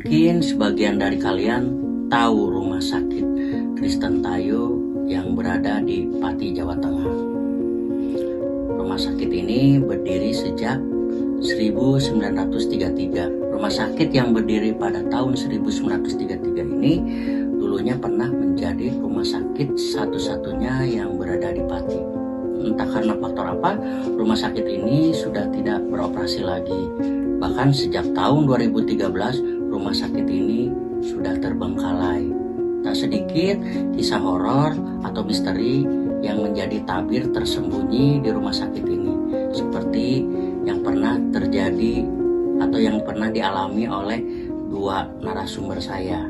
Mungkin sebagian dari kalian tahu rumah sakit Kristen Tayo yang berada di Pati, Jawa Tengah. Rumah sakit ini berdiri sejak 1933. Rumah sakit yang berdiri pada tahun 1933 ini dulunya pernah menjadi rumah sakit satu-satunya yang berada di Pati. Entah karena faktor apa, rumah sakit ini sudah tidak beroperasi lagi. Bahkan sejak tahun 2013, rumah sakit ini sudah terbengkalai. Tak sedikit kisah horor atau misteri yang menjadi tabir tersembunyi di rumah sakit ini, seperti yang pernah terjadi atau yang pernah dialami oleh dua narasumber saya.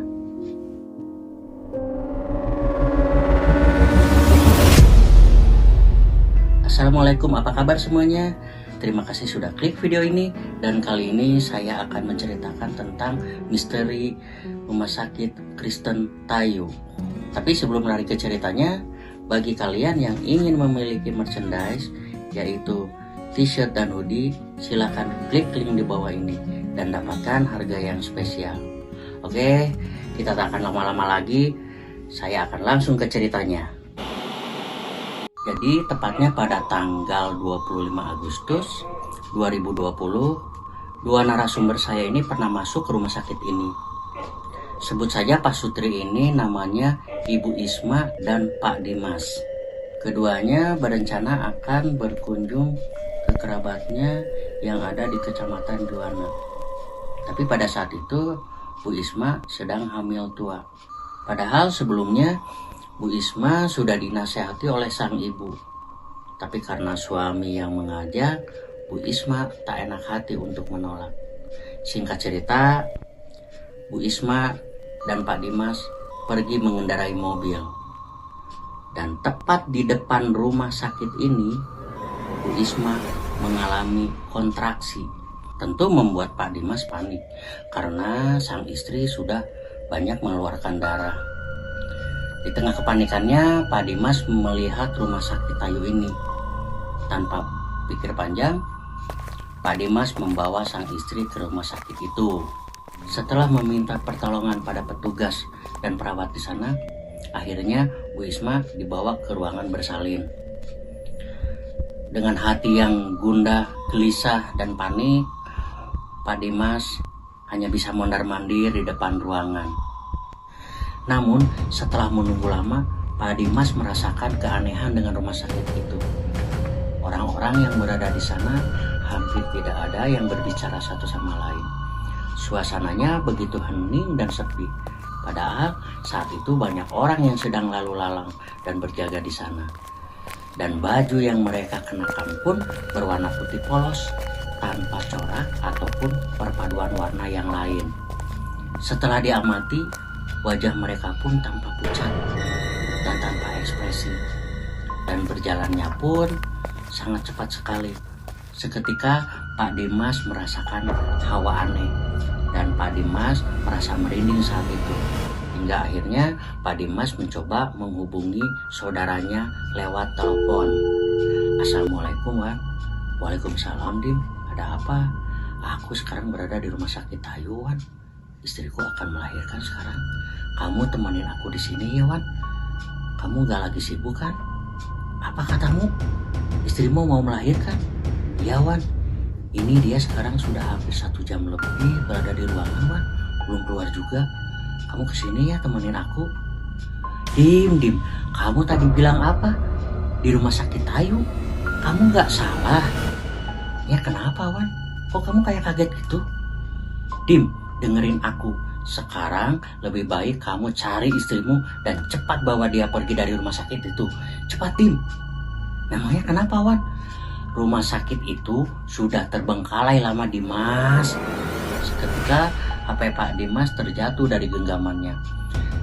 Assalamualaikum, apa kabar semuanya? Terima kasih sudah klik video ini, dan kali ini saya akan menceritakan tentang misteri rumah sakit Kristen Tayo. Tapi sebelum lari ke ceritanya, bagi kalian yang ingin memiliki merchandise yaitu t-shirt dan hoodie, silakan klik link di bawah ini dan dapatkan harga yang spesial. Oke, kita tak akan lama-lama lagi, saya akan langsung ke ceritanya. Jadi tepatnya pada tanggal 25 Agustus 2020, dua narasumber saya ini pernah masuk ke rumah sakit ini. Sebut saja Pak Sutri ini namanya Ibu Isma dan Pak Dimas. Keduanya berencana akan berkunjung ke kerabatnya yang ada di Kecamatan Juwana. Tapi pada saat itu Bu Isma sedang hamil tua. Padahal sebelumnya Bu Isma sudah dinasehati oleh sang ibu. Tapi karena suami yang mengajak, Bu Isma tak enak hati untuk menolak. Singkat cerita, Bu Isma dan Pak Dimas pergi mengendarai mobil. Dan tepat di depan rumah sakit ini, Bu Isma mengalami kontraksi. Tentu membuat Pak Dimas panik karena sang istri sudah banyak mengeluarkan darah. Di tengah kepanikannya, Pak Dimas melihat rumah sakit Tayo ini. Tanpa pikir panjang, Pak Dimas membawa sang istri ke rumah sakit itu. Setelah meminta pertolongan pada petugas dan perawat di sana, akhirnya Bu Isma dibawa ke ruangan bersalin. Dengan hati yang gundah, gelisah, dan panik, Pak Dimas hanya bisa mondar-mandir di depan ruangan. Namun setelah menunggu lama, Pak Dimas merasakan keanehan dengan rumah sakit itu. Orang-orang yang berada di sana hampir tidak ada yang berbicara satu sama lain. Suasananya begitu hening dan sepi. Padahal saat itu banyak orang yang sedang lalu lalang dan berjaga di sana. Dan baju yang mereka kenakan pun berwarna putih polos, tanpa corak ataupun perpaduan warna yang lain. Setelah diamati, wajah mereka pun tampak pucat dan tanpa ekspresi. Dan berjalannya pun sangat cepat sekali. Seketika Pak Dimas merasakan hawa aneh. Dan Pak Dimas merasa merinding saat itu. Hingga akhirnya Pak Dimas mencoba menghubungi saudaranya lewat telepon. Assalamualaikum, Wan. Waalaikumsalam, Dim. Ada apa? Aku sekarang berada di rumah sakit Tayo, Wan. Istriku akan melahirkan sekarang. Kamu temenin aku di sini ya, Wan. Kamu gak lagi sibuk kan? Apa katamu? Istrimu mau melahirkan? Iya, Wan. Ini dia sekarang sudah hampir 1 jam lebih berada di ruangan, Wan. Belum keluar juga. Kamu kesini ya temenin aku. Dim. Kamu tadi bilang apa? Di rumah sakit Tayo. Kamu gak salah. Ya kenapa, Wan? Kok kamu kayak kaget gitu? Dim, dengerin aku. Sekarang lebih baik kamu cari istrimu dan cepat bawa dia pergi dari rumah sakit itu. Cepat, Tim. Namanya kenapa, Wan? Rumah sakit itu sudah terbengkalai lama, Dimas. Seketika HP Pak Dimas terjatuh dari genggamannya.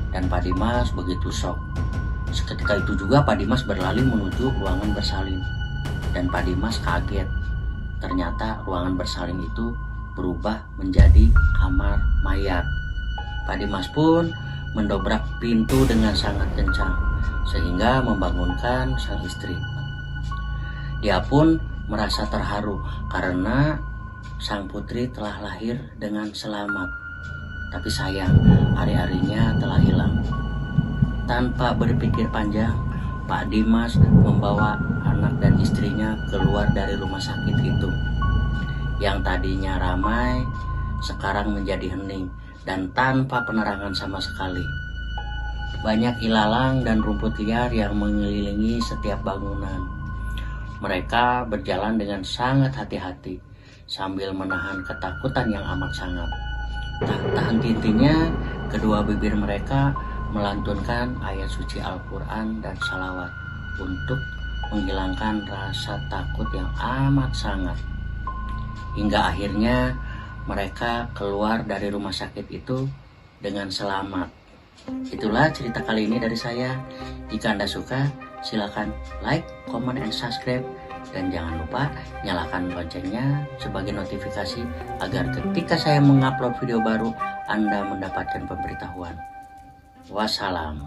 Dan Pak Dimas begitu shock. Seketika itu juga Pak Dimas berlari menuju ruangan bersalin. Dan Pak Dimas kaget. Ternyata ruangan bersalin itu berubah menjadi kamar mayat. Pak Dimas pun mendobrak pintu dengan sangat kencang sehingga membangunkan sang istri. Dia pun merasa terharu karena sang putri telah lahir dengan selamat. Tapi sayang, hari-harinya telah hilang. Tanpa berpikir panjang, Pak Dimas membawa anak dan istrinya keluar dari rumah sakit itu. Yang tadinya ramai, sekarang menjadi hening dan tanpa penerangan sama sekali. Banyak ilalang dan rumput liar yang mengelilingi setiap bangunan. Mereka berjalan dengan sangat hati-hati sambil menahan ketakutan yang amat sangat. Tak henti-hentinya, kedua bibir mereka melantunkan ayat suci Al-Quran dan salawat untuk menghilangkan rasa takut yang amat sangat. Hingga akhirnya mereka keluar dari rumah sakit itu dengan selamat. Itulah cerita kali ini dari saya. Jika Anda suka, silakan like, comment, and subscribe. Dan jangan lupa nyalakan loncengnya sebagai notifikasi agar ketika saya mengupload video baru, Anda mendapatkan pemberitahuan. Wassalam.